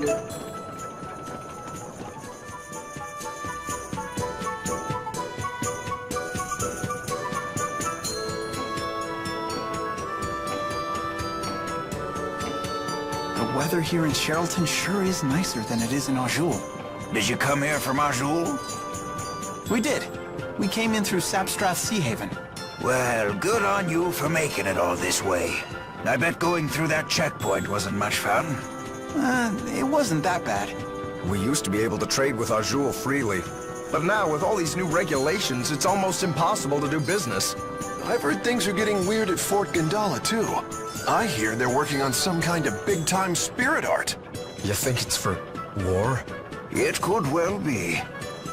The weather here in Cherylton sure is nicer than it is in Azul. Did you come here from Azul? We did. We came in through Sapstrath Sea Haven. Well, good on you for making it all this way. I bet going through that checkpoint wasn't much fun. It wasn't that bad. We used to be able to trade with Azul freely. But now, with all these new regulations, it's almost impossible to do business. I've heard things are getting weird at Fort Gandala, too. I hear they're working on some kind of big-time spirit art. You think it's for war? It could well be.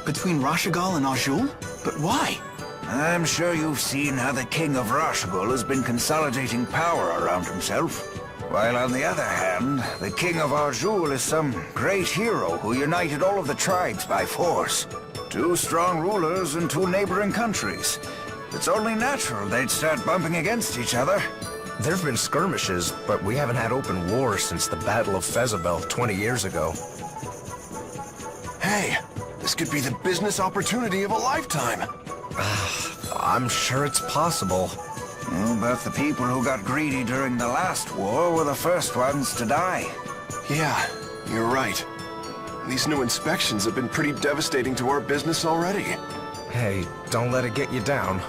Between Rashagal and Azul? But why? I'm sure you've seen how the King of Rashagal has been consolidating power around himself. While on the other hand, the King of Azul is some great hero who united all of the tribes by force. 2 strong rulers in 2 neighboring countries. It's only natural they'd start bumping against each other. There have been skirmishes, but we haven't had open war since the Battle of Fezabel 20 years ago. Hey, this could be the business opportunity of a lifetime. I'm sure it's possible. Oh, but the people who got greedy during the last war were the first ones to die. Yeah, you're right. These new inspections have been pretty devastating to our business already. Hey, don't let it get you down.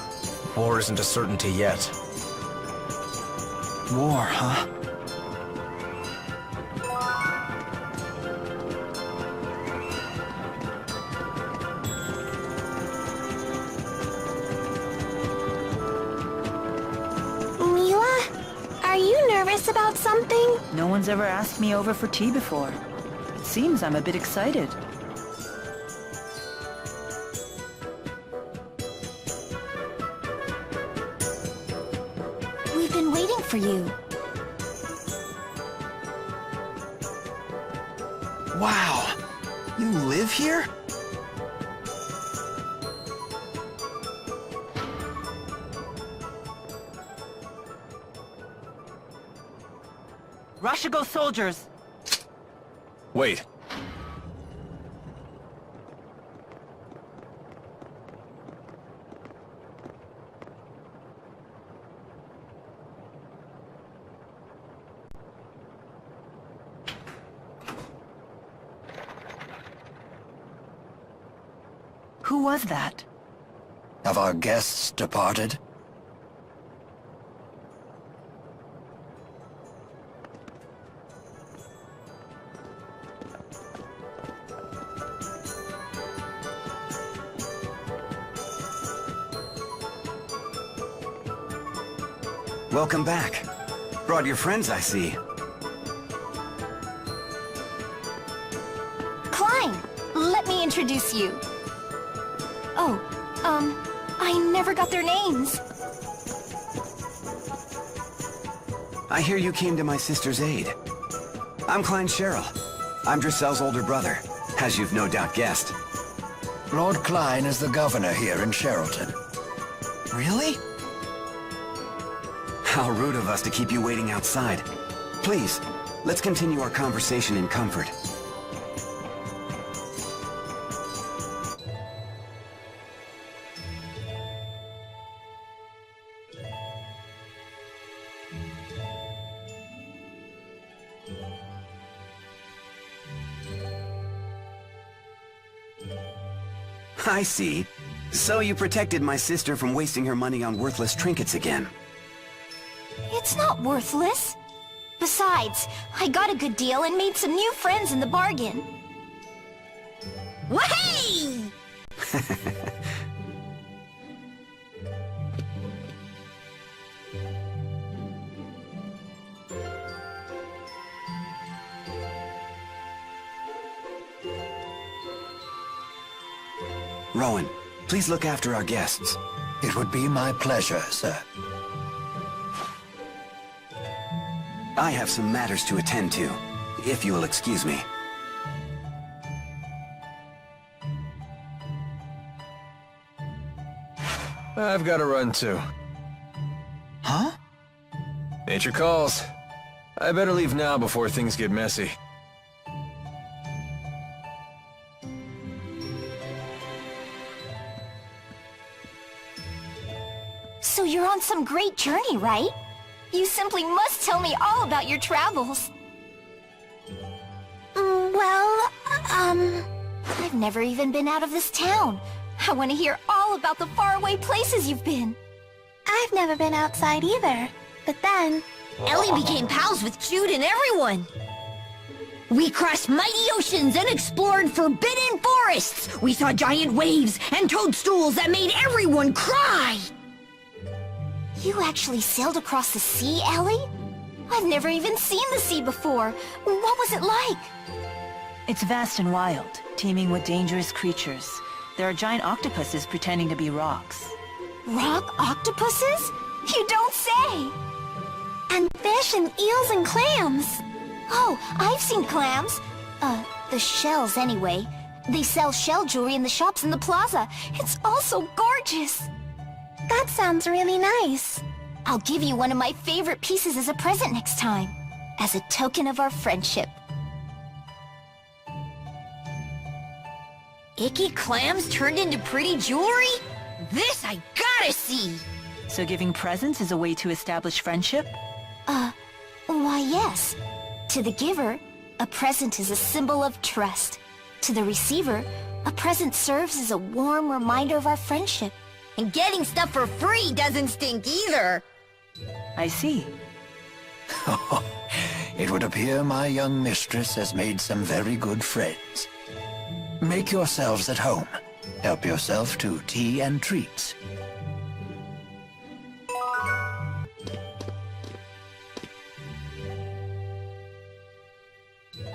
War isn't a certainty yet. War, huh? Are you nervous about something? No one's ever asked me over for tea before. It seems I'm a bit excited. We've been waiting for you. Wow! You live here? Rashagal soldiers! Wait. Who was that? Have our guests departed? Welcome back. Brought your friends, I see. Klein, let me introduce you. Oh, I never got their names. I hear you came to my sister's aid. I'm Klein Cheryl. I'm Drissel's older brother, as you've no doubt guessed. Lord Klein is the governor here in Cherylton. Really? How rude of us to keep you waiting outside. Please, let's continue our conversation in comfort. I see. So you protected my sister from wasting her money on worthless trinkets again. It's not worthless. Besides, I got a good deal and made some new friends in the bargain. Wahey! Rowan, please look after our guests. It would be my pleasure, sir. I have some matters to attend to, if you will excuse me. I've got to run too. Huh? Nature calls. I better leave now before things get messy. So you're on some great journey, right? You simply must tell me all about your travels. I've never even been out of this town. I want to hear all about the faraway places you've been. I've never been outside either, but then... Ellie became pals with Jude and everyone. We crossed mighty oceans and explored forbidden forests. We saw giant waves and toadstools that made everyone cry. You actually sailed across the sea, Ellie? I've never even seen the sea before. What was it like? It's vast and wild, teeming with dangerous creatures. There are giant octopuses pretending to be rocks. Rock octopuses? You don't say! And fish and eels and clams. Oh, I've seen clams. The shells anyway. They sell shell jewelry in the shops in the plaza. It's all so gorgeous. That sounds really nice. I'll give you one of my favorite pieces as a present next time, as a token of our friendship. Icky clams turned into pretty jewelry? This I gotta see! So giving presents is a way to establish friendship? Why yes. To the giver, a present is a symbol of trust. To the receiver, a present serves as a warm reminder of our friendship. And getting stuff for free doesn't stink either! I see. It would appear my young mistress has made some very good friends. Make yourselves at home. Help yourself to tea and treats.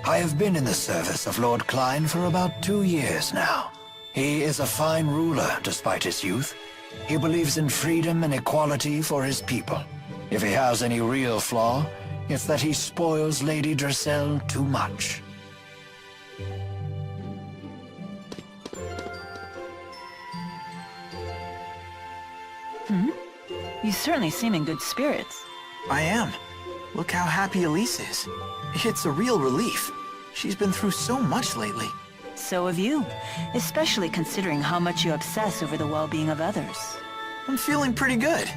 I have been in the service of Lord Klein for about 2 years now. He is a fine ruler despite his youth. He believes in freedom and equality for his people. If he has any real flaw, it's that he spoils Lady Dressel too much. You certainly seem in good spirits. I am. Look how happy Elise is. It's a real relief. She's been through so much lately. So have you, especially considering how much you obsess over the well-being of others. I'm feeling pretty good.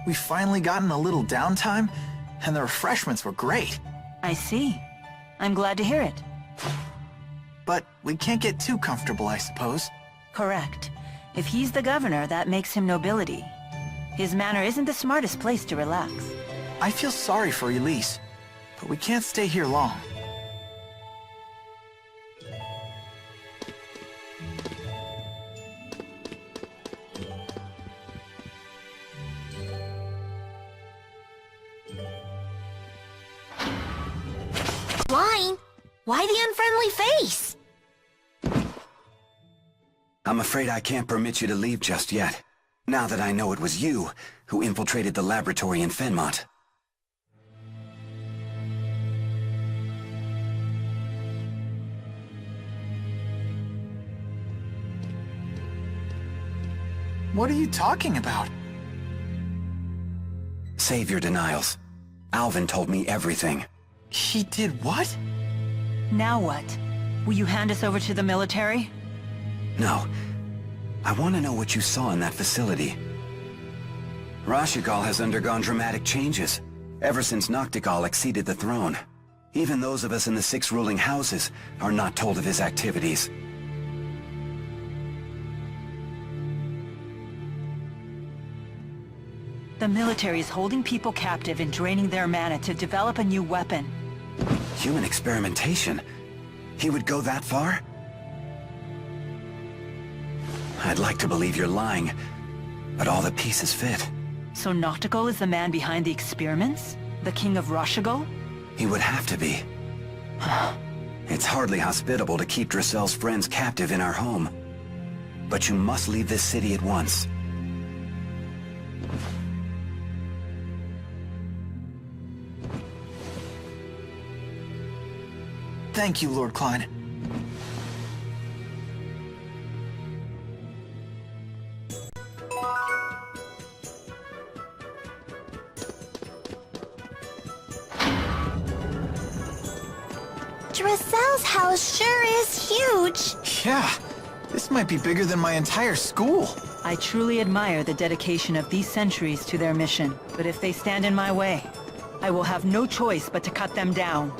We've finally gotten a little downtime, and the refreshments were great. I see. I'm glad to hear it. But we can't get too comfortable, I suppose. Correct. If he's the governor, that makes him nobility. His manor isn't the smartest place to relax. I feel sorry for Elise, but we can't stay here long. Klein, why the unfriendly face? I'm afraid I can't permit you to leave just yet, now that I know it was you who infiltrated the laboratory in Fenmont. What are you talking about? Save your denials. Alvin told me everything. He did what? Now what? Will you hand us over to the military? No. I want to know what you saw in that facility. Rashigal has undergone dramatic changes, ever since Noctigal acceded the throne. Even those of us in the 6 ruling houses are not told of his activities. The military is holding people captive and draining their mana to develop a new weapon. Human experimentation? He would go that far? I'd like to believe you're lying, but all the pieces fit. So Noctigal is the man behind the experiments? The king of Rashigal? He would have to be. It's hardly hospitable to keep Dressel's friends captive in our home. But you must leave this city at once. Thank you, Lord Klein. Dressel's house sure is huge. Yeah, this might be bigger than my entire school. I truly admire the dedication of these sentries to their mission, but if they stand in my way, I will have no choice but to cut them down.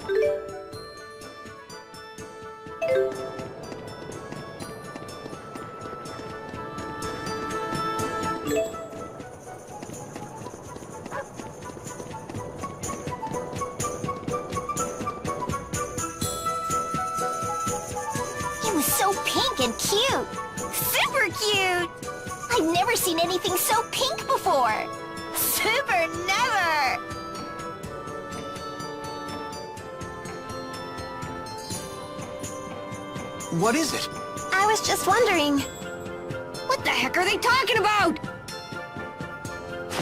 It was so pink and cute. Super cute! I've never seen anything so pink before. Super never! What is it? I was just wondering. What the heck are they talking about?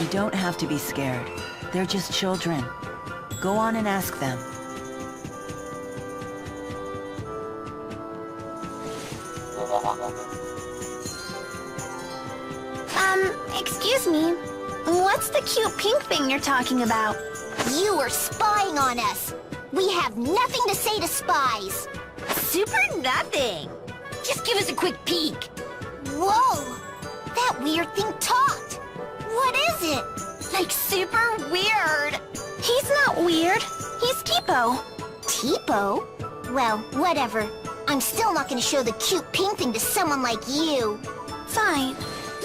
You don't have to be scared. They're just children. Go on and ask them. Excuse me. What's the cute pink thing you're talking about? You are spying on us. We have nothing to say to spies. Super nothing. Just give us a quick peek. Whoa! That weird thing talked. What is it? Like super weird. He's not weird. He's Tipo. Tipo? Well, whatever. I'm still not gonna show the cute pink thing to someone like you. Fine.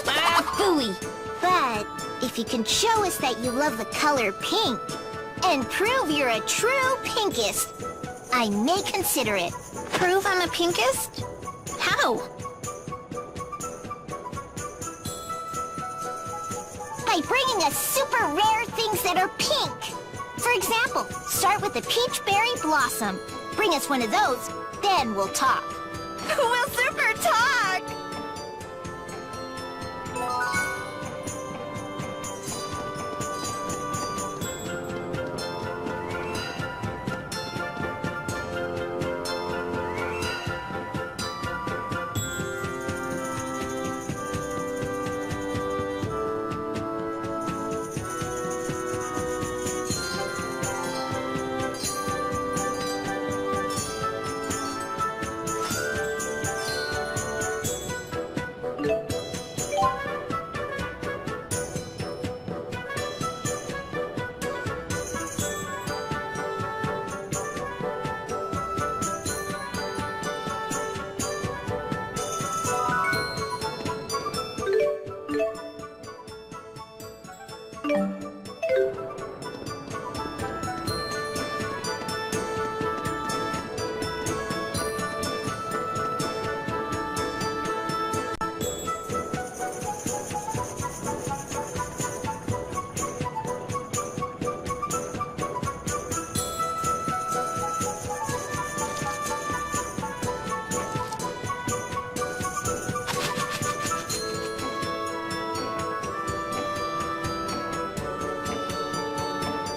Ah, phooey. But if you can show us that you love the color pink, and prove you're a true pinkist, I may consider it. Prove I'm a pinkist? How? By bringing us super rare things that are pink. For example, start with the peach berry blossom. Bring us one of those, then we'll talk. We'll super talk.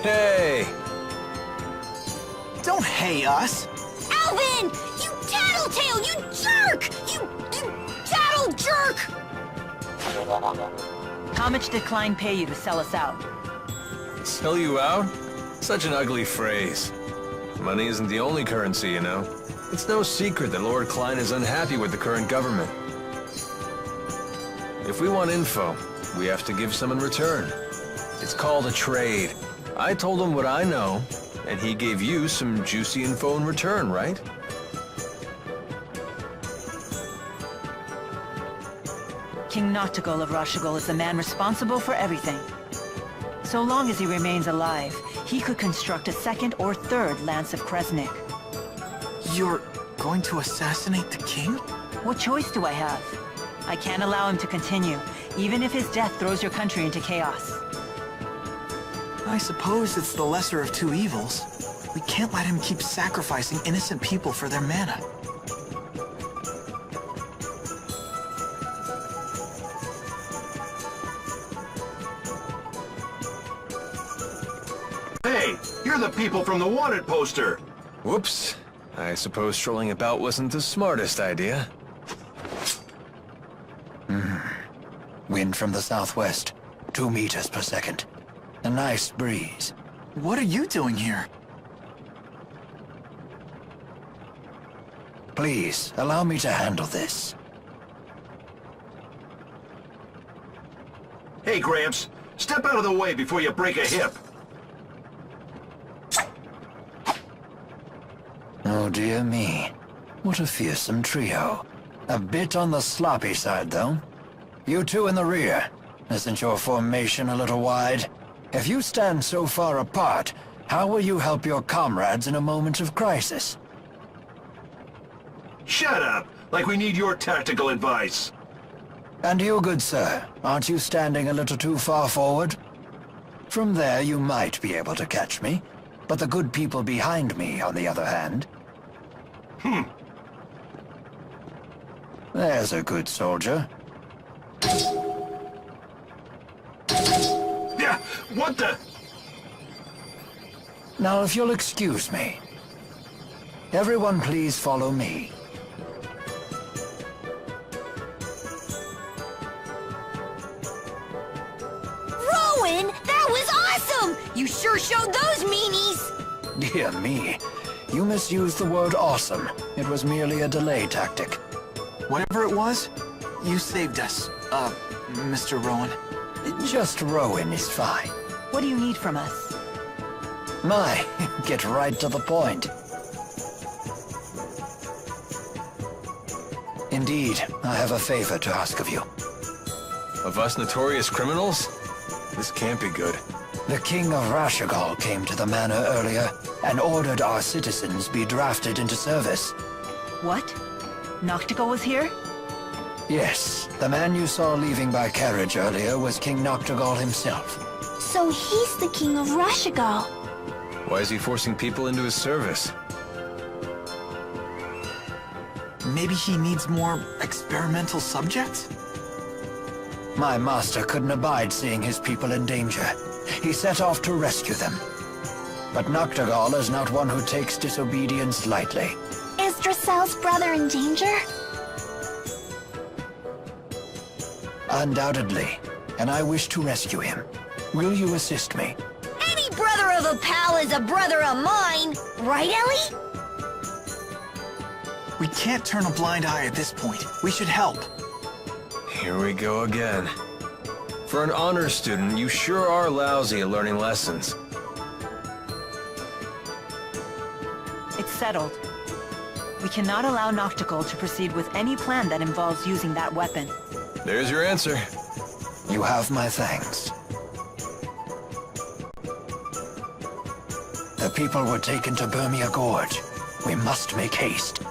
Hey! Don't hey us! Alvin! You tattletale! You jerk! You tattle jerk! How much did Klein pay you to sell us out? Sell you out? Such an ugly phrase. Money isn't the only currency, you know. It's no secret that Lord Klein is unhappy with the current government. If we want info, we have to give some in return. It's called a trade. I told him what I know, and he gave you some juicy info in return, right? King Noctigol of Rashigol is the man responsible for everything. So long as he remains alive, he could construct a second or third Lance of Kresnik. You're going to assassinate the king? What choice do I have? I can't allow him to continue, even if his death throws your country into chaos. I suppose it's the lesser of two evils. We can't let him keep sacrificing innocent people for their mana. Hey, you're the people from the wanted poster. Whoops. I suppose strolling about wasn't the smartest idea. Wind from the southwest, 2 meters per second. A nice breeze. What are you doing here? Please, allow me to handle this. Hey, Gramps, step out of the way before you break a hip. Oh dear me. What a fearsome trio. A bit on the sloppy side, though. You two in the rear. Isn't your formation a little wide? If you stand so far apart, how will you help your comrades in a moment of crisis? Shut up! Like we need your tactical advice. And you, good sir, aren't you standing a little too far forward? From there you might be able to catch me, but the good people behind me, on the other hand... There's a good soldier. Yeah, what the... Now, if you'll excuse me. Everyone please follow me. Rowan, that was awesome! You sure showed those meanies! Dear me, you misused the word awesome. It was merely a delay tactic. Whatever it was, you saved us, Mr. Rowan. Just Rowan is fine. What do you need from us? My, get right to the point. Indeed, I have a favor to ask of you. Of us notorious criminals? This can't be good. The King of Rashagal came to the manor earlier and ordered our citizens be drafted into service. What? Noctigal was here? Yes, the man you saw leaving by carriage earlier was King Noctigal himself. So he's the king of Rashagal. Why is he forcing people into his service? Maybe he needs more experimental subjects? My master couldn't abide seeing his people in danger. He set off to rescue them. But Noctigal is not one who takes disobedience lightly. Is Dracel's brother in danger? Undoubtedly, and I wish to rescue him. Will you assist me? Any brother of a pal is a brother of mine! Right, Ellie? We can't turn a blind eye at this point. We should help. Here we go again. For an honors student, you sure are lousy at learning lessons. It's settled. We cannot allow Noctigal to proceed with any plan that involves using that weapon. There's your answer. You have my thanks. The people were taken to Burmia Gorge. We must make haste.